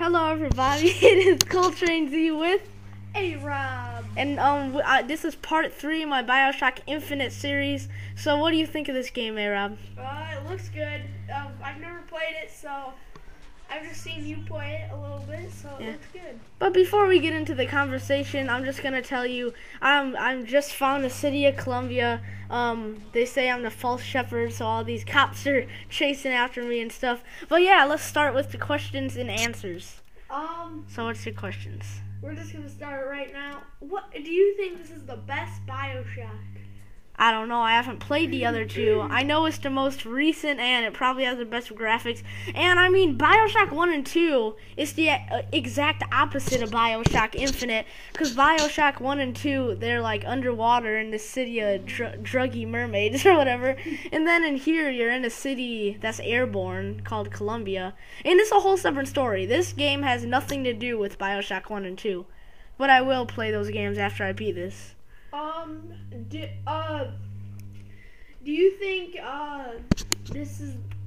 Hello everybody, it is COL3TRA1Nz with AROB. And this is part 3 of my Bioshock Infinite series. So what do you think of this game, AROB? It looks good. I've never played it, so I've just seen you play it a little bit, so it looks good. But before we get into the conversation, I'm just gonna tell you, I'm just found the city of Columbia. They say I'm the false shepherd, so all these cops are chasing after me and stuff. But yeah, let's start with the questions and answers. So what's your questions? We're just gonna start right now. What do you think this is the best Bioshock? I don't know. I haven't played the other two. I know it's the most recent, and it probably has the best graphics. And I mean, Bioshock 1 and 2 is the exact opposite of Bioshock Infinite, because Bioshock 1 and 2, they're like underwater in the city of druggy mermaids or whatever. And then in here, you're in a city that's airborne called Columbia. And it's a whole separate story. This game has nothing to do with Bioshock 1 and 2. But I will play those games after I beat this. Do you think this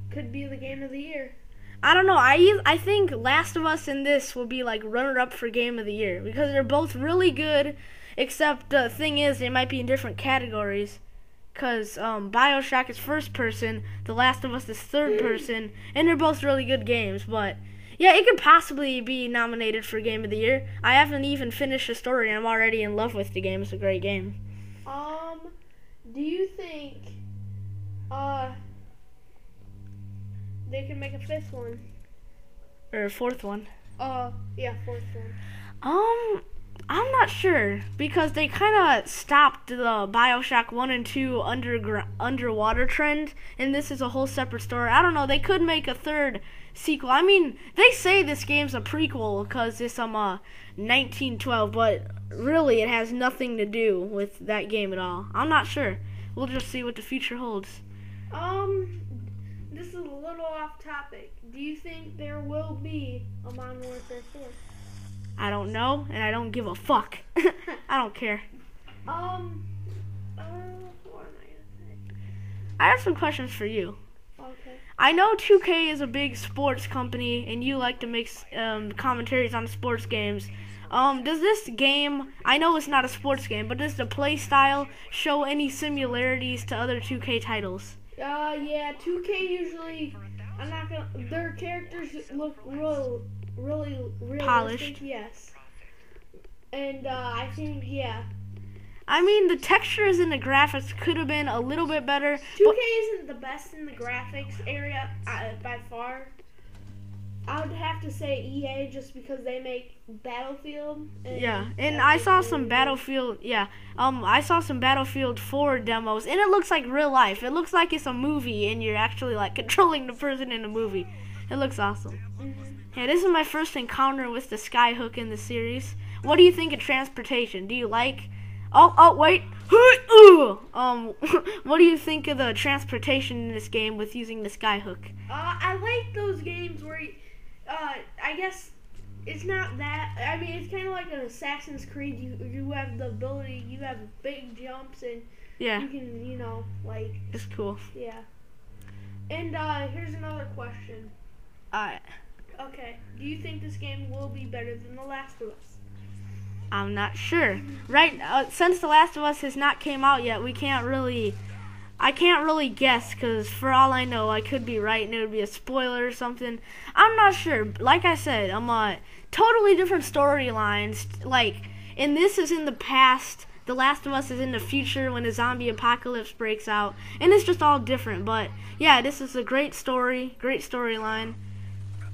could be the game of the year? I don't know. I think Last of Us and this will be like runner-up for game of the year because they're both really good. Except the thing is, they might be in different categories. Cause Bioshock is first person, The Last of Us is third person, and they're both really good games. But yeah, it could possibly be nominated for game of the year. I haven't even finished the story, and I'm already in love with the game. It's a great game. Do you think they can make a fifth one? Or a fourth one? Yeah, fourth one. I'm not sure, because they kind of stopped the Bioshock 1 and 2 underwater trend, and this is a whole separate story. I don't know, they could make a third sequel. I mean, they say this game's a prequel because it's 1912, but really it has nothing to do with that game at all. I'm not sure. We'll just see what the future holds. This is a little off topic. Do you think there will be a Modern Warfare 4? I don't know, and I don't give a fuck. I don't care. What am I gonna say? I have some questions for you. Okay. I know 2K is a big sports company, and you like to make commentaries on sports games. Does this game, I know it's not a sports game, but does the play style show any similarities to other 2K titles? Yeah, 2K usually, their characters look really polished. Yes. And I think, yeah. I mean, the textures and the graphics could have been a little bit better. 2K isn't the best in the graphics area by far. I would have to say EA just because they make Battlefield. And I saw some Battlefield. I saw some Battlefield 4 demos, and it looks like real life. It looks like it's a movie, and you're actually like controlling the person in the movie. It looks awesome. Yeah, this is my first encounter with the skyhook in the series. What do you think of transportation? Do you like? Wait. What do you think of the transportation in this game with using the skyhook? I like those games where, I guess it's not that. I mean, it's kind of like an Assassin's Creed. You have the ability. You have big jumps, and you can, like. It's cool. Yeah. And here's another question. Alright. Okay. Do you think this game will be better than The Last of Us? I'm not sure. Since The Last of Us has not came out yet, I can't really guess, because for all I know, I could be right and it would be a spoiler or something. I'm not sure. Like I said, I'm totally different storylines. And this is in the past. The Last of Us is in the future when the zombie apocalypse breaks out. And it's just all different. But yeah, this is a great story, great storyline.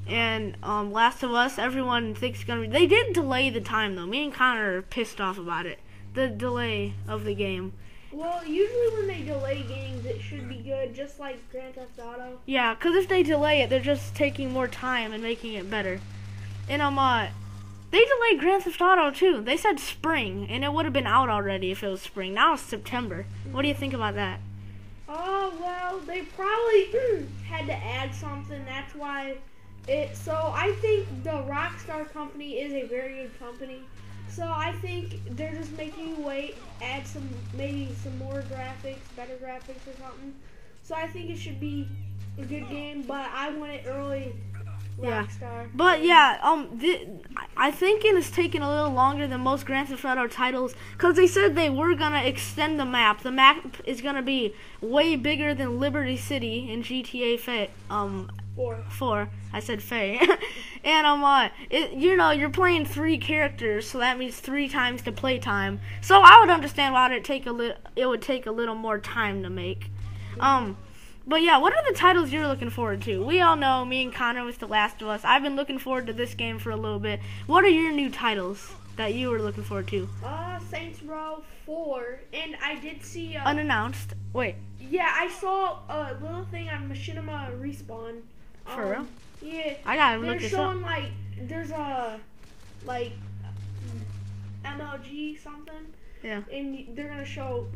And Last of Us, everyone thinks it's gonna be. They did delay the time though. Me and Connor are pissed off about it. The delay of the game. Well, usually when they delay games, it should be good, just like Grand Theft Auto. Yeah, because if they delay it, they're just taking more time and making it better. And they delayed Grand Theft Auto too. They said spring, and it would have been out already if it was spring. Now it's September. What do you think about that? Oh, well, they probably had to add something. That's why so I think the Rockstar company is a very good company. So I think they're just making you wait, add maybe some more graphics, better graphics or something. So I think it should be a good game, but I want it early Yeah. Rockstar. But yeah, I think it is taking a little longer than most Grand Theft Auto titles because they said they were gonna extend the map. The map is gonna be way bigger than Liberty City in GTA 4. I said Faye. And you're playing 3 characters, so that means 3 times the play time. So I would understand why it would take a little more time to make. But yeah, what are the titles you're looking forward to? We all know me and Connor with The Last of Us. I've been looking forward to this game for a little bit. What are your new titles that you were looking forward to? Saints Row 4, and I did see Unannounced. Wait. Yeah, I saw a little thing on Machinima Respawn. For real? Yeah. I gotta look They're this up. showing there's a MLG something. Yeah. And they're gonna show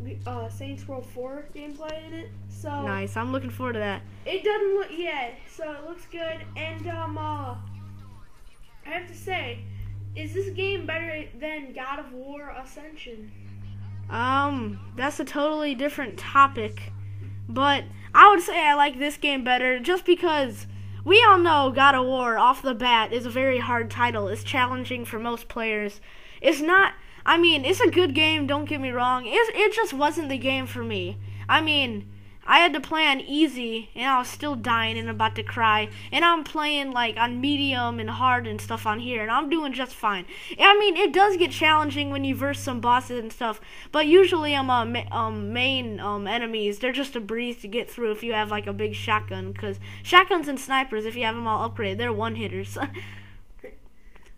Saints Row 4 gameplay in it. So Nice. I'm looking forward to that. it doesn't look so it looks good. And I have to say, is this game better than God of War Ascension? That's a totally different topic. But I would say I like this game better just because we all know God of War off the bat is a very hard title. It's challenging for most players. It's not, I mean, it's a good game, don't get me wrong. It just wasn't the game for me. I mean, I had to play on easy, and I was still dying and about to cry. And I'm playing like on medium and hard and stuff on here, and I'm doing just fine. I mean, it does get challenging when you verse some bosses and stuff, but usually main enemies, they're just a breeze to get through if you have like a big shotgun. Because shotguns and snipers, if you have them all upgraded, they're one-hitters.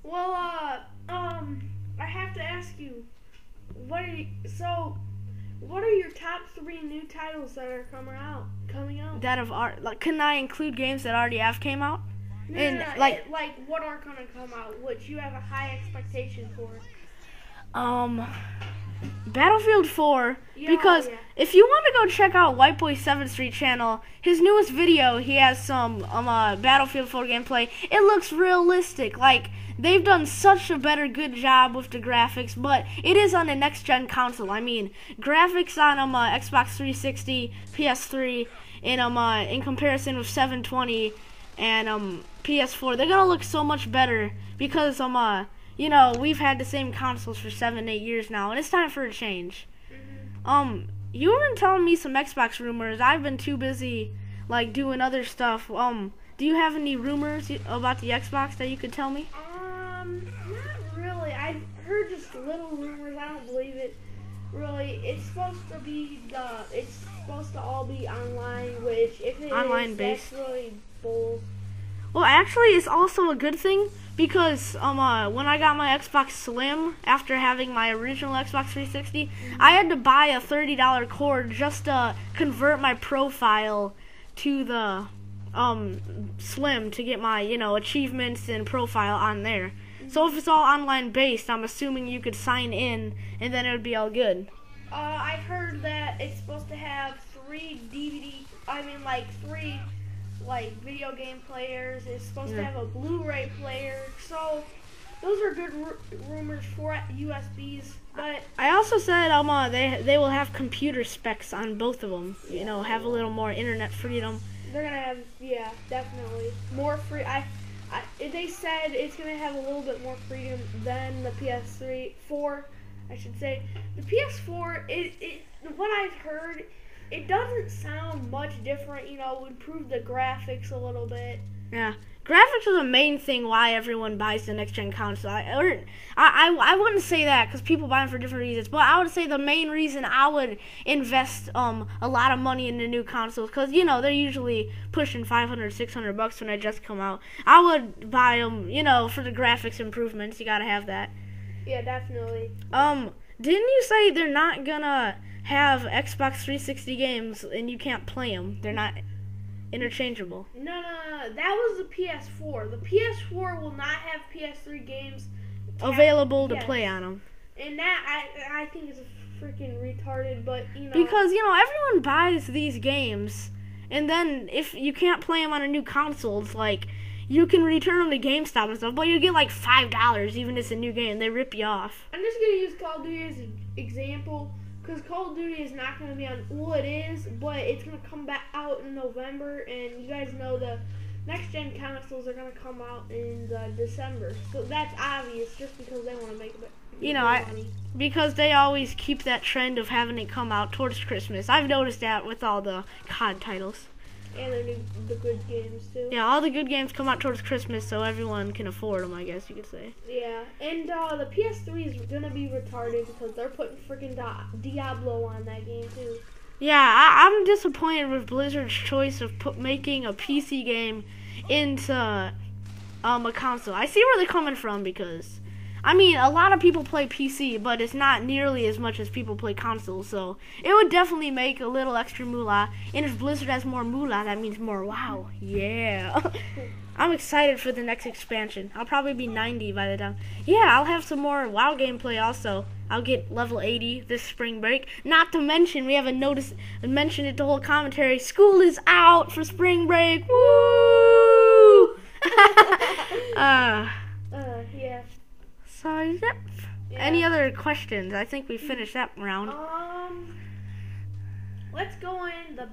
Well, I have to ask you, what are your top 3 new titles that are coming out? That of art, like, can I include games that already have came out? No, what are gonna come out, which you have a high expectation for? Battlefield 4, Yeah, because yeah. if you want to go check out White Boy 7th Street channel, his newest video, he has some Battlefield 4 gameplay. It looks realistic. Like, they've done such a good job with the graphics, but it is on a next-gen console. I mean, graphics on Xbox 360, PS3, and in comparison with 720 and PS4, they're gonna look so much better because we've had the same consoles for 7-8 years now, and it's time for a change. Mm-hmm. You've been telling me some Xbox rumors. I've been too busy like doing other stuff. Do you have any rumors about the Xbox that you could tell me? Not really. I've heard just little rumors. I don't believe it. Really, it's supposed to all be online, which if it Online is, based. that's really bull. Well, actually, it's also a good thing because when I got my Xbox Slim after having my original Xbox 360, I had to buy a $30 cord just to convert my profile to the Slim to get my achievements and profile on there. So if it's all online based, I'm assuming you could sign in and then it would be all good. I've heard that it's supposed to have 3 video game players. It's supposed to have a Blu-ray player. So those are good rumors for USBs. But I also said they will have computer specs on both of them. Have a little more internet freedom. They're gonna have, definitely more free. They said it's gonna have a little bit more freedom than the PS4. I should say the PS4. What I've heard, it doesn't sound much different. Improve the graphics a little bit. Yeah, graphics is the main thing why everyone buys the next-gen console. I wouldn't say that because people buy them for different reasons, but I would say the main reason I would invest a lot of money in the new consoles because they're usually pushing $500, $600 when they just come out. I would buy them, for the graphics improvements. You gotta have that. Yeah, definitely. Didn't you say they're not gonna have Xbox 360 games and you can't play them? They're not interchangeable. No. That was the PS4. The PS4 will not have PS3 games available to play on them. And that I think is freaking retarded. But because everyone buys these games, and then if you can't play them on a new console, it's like you can return them to GameStop and stuff, but you get like $5 even if it's a new game. They rip you off. I'm just gonna use Call of Duty as an example. Because Call of Duty is not going to be on, well, it is, but it's going to come back out in November, and you guys know the next gen consoles are gonna come out in December. So that's obvious, just because they want to make it. Money. Because they always keep that trend of having it come out towards Christmas. I've noticed that with all the COD titles. And the good games too. Yeah, all the good games come out towards Christmas, so everyone can afford them, I guess you could say. Yeah, and the PS3 is gonna be retarded because they're putting freaking Diablo on that game too. Yeah, I'm disappointed with Blizzard's choice of making a PC game into a console. I see where they're coming from because, I mean, a lot of people play PC, but it's not nearly as much as people play console, so it would definitely make a little extra moolah. And if Blizzard has more moolah, that means more WoW. Yeah. I'm excited for the next expansion. I'll probably be 90 by the time. Yeah, I'll have some more WoW gameplay also. I'll get level 80 this spring break. Not to mention, we haven't mentioned it the whole commentary. School is out for spring break. Woo! Yeah. So, yep. Yeah. Any other questions? I think we finished that round. Let's go in the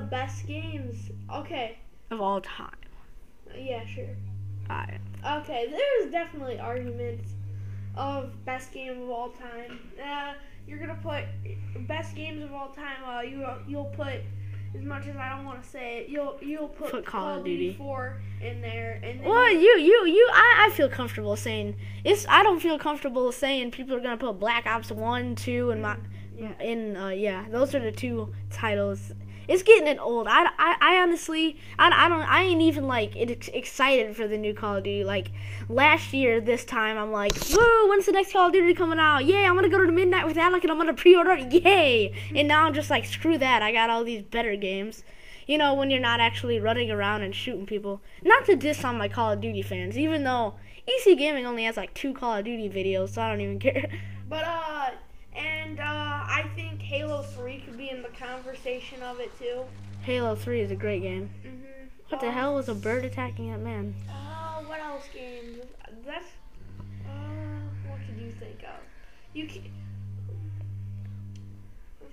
best games. Okay. Of all time. Yeah, sure. Alright. Okay, there's definitely arguments of best game of all time. You're gonna put best games of all time. You'll put, as much as I don't want to say it, you'll put Call of Duty 4 in there, and then well, I feel comfortable saying I don't feel comfortable saying people are gonna put Black Ops 1, 2, and those are the two titles. It's getting old. I honestly, I ain't even like excited for the new Call of Duty. Like last year, this time I'm like, woo, when's the next Call of Duty coming out? Yay, I'm gonna go to the Midnight with Alec and I'm gonna pre-order it. Yay! And now I'm just like, screw that. I got all these better games. You know, when you're not actually running around and shooting people. Not to diss on my Call of Duty fans, even though EC Gaming only has like 2 Call of Duty videos, so I don't even care. But I think Halo 3 could be in the conversation of it too. Halo 3 is a great game. Mhm. What the hell was a bird attacking that man? What else games? That's what could you think of? There's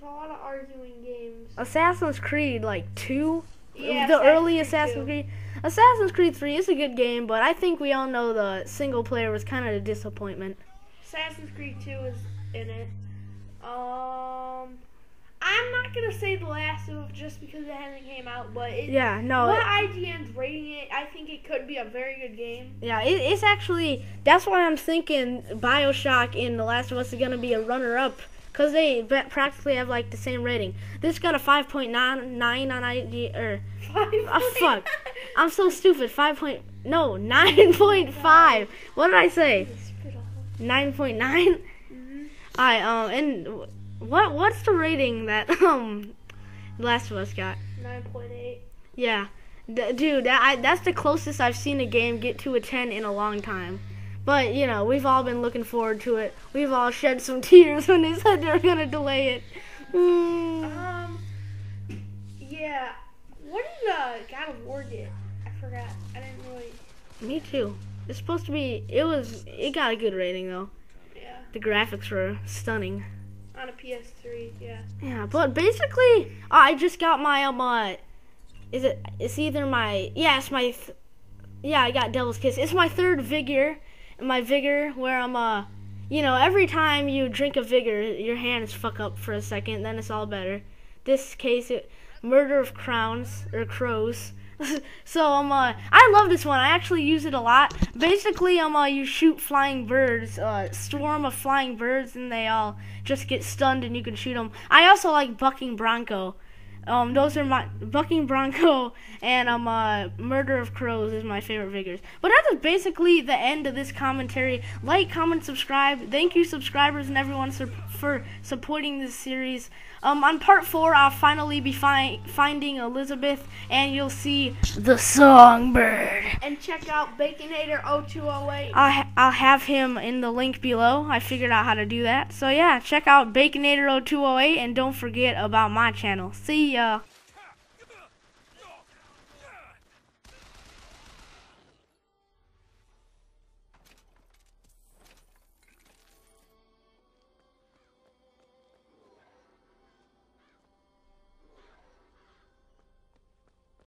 a lot of arguing games. Assassin's Creed, like 2? Yeah, the early Assassin's Creed. Assassin's Creed 3 is a good game, but I think we all know the single player was kind of a disappointment. Assassin's Creed 2 is in it. I'm not gonna say The Last of Us just because it hasn't came out, but what IGN's rating it, I think it could be a very good game. Yeah, it's actually, that's why I'm thinking Bioshock and The Last of Us are gonna be a runner-up, because they practically have like the same rating. This got a 5.9 on IGN, or 5. Fuck, I'm so stupid. 9.5. What did I say? 9.9. And what's the rating that Last of Us got? 9.8. Yeah, dude, that's the closest I've seen a game get to a 10 in a long time. But you know, we've all been looking forward to it. We've all shed some tears when they said they were gonna delay it. Yeah. What did God of War get? I forgot. I didn't really. Me too. It's supposed to be. It got a good rating though. The graphics were stunning. On a PS3, yeah. Yeah, but basically, I just got my I got Devil's Kiss. It's my 3rd Vigor, where I'm every time you drink a Vigor, your hands fuck up for a second, then it's all better. This case, Murder of Crows. So I love this one. I actually use it a lot. Basically, you shoot flying birds, swarm of flying birds, and they all just get stunned, and you can shoot them. I also like Bucking Bronco. Those are my Bucking Bronco and Murder of Crows is my favorite Vigors. But that is basically the end of this commentary. Like, comment, subscribe. Thank you, subscribers and everyone for supporting this series. On part 4, I'll finally be finding Elizabeth, and you'll see the Songbird. And check out baconator0208. I'll have him in the link below. I figured out how to do that. So yeah, check out baconator0208, and don't forget about my channel. See ya.